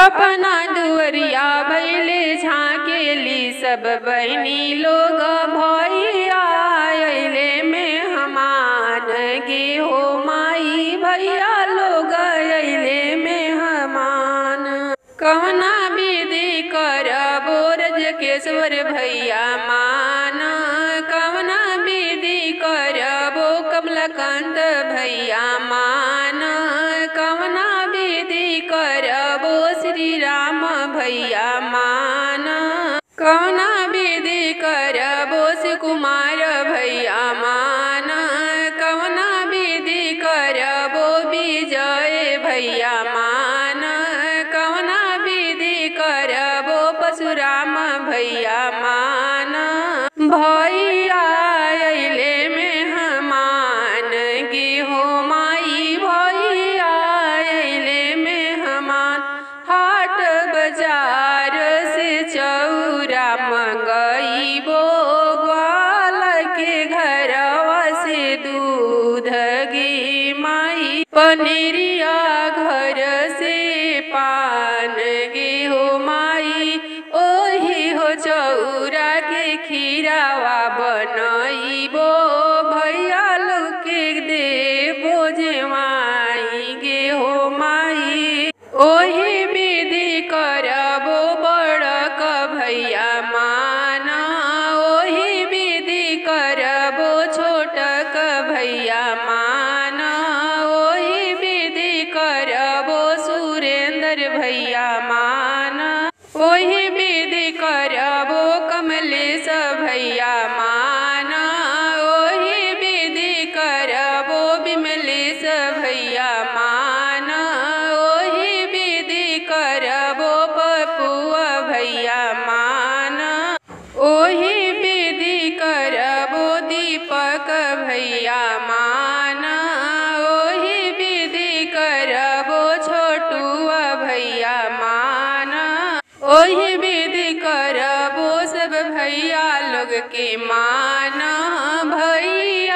अपना दुअरिया भैले झाँकेली सब बहनी लोग भैया अइले मेहमान गे हो माई भैया लोग अइले मेहमान। कवना विधि करबो रजकेश्वर भैया मान, कवना विधि करबो कमलाकांत भैया मान, कवना विधि करबो श्री राम भैया मान, कवना विधि करबो सुकुमार भैया मान, कवना विधि करबो विजय भैया मान, कवना विधि करबो परशुराम भैया मान। भैया अइले मेहमान गे हो माई भैया अइले मेहमान। हाट बाजार से चौरा मंगइबो ग्वाल के घरवा से दूध गे माई, पनेरिया घर से पान गे हो माई, ओही हो चौरा के खीरावा बनइबो भैया लोग के देबो जमाई गे हो माई। ओही विधि करबो बड़क भैया मान, ओही विधि करबो छोटक भैया मान, ओही विधि करबो सुरेंद्र भैया मान, ओही विधि करबो कमलेश भैया मान, ओही विधि करबो विमलेश भैया मान, ओही विधि करबो पपुआ भैया मान, ओही विधि करबो दीपक भैया मान, ओही विधि करबो छोटुआ भैया मान, ओही विधि करबो सब भैया लोग के मान। भैया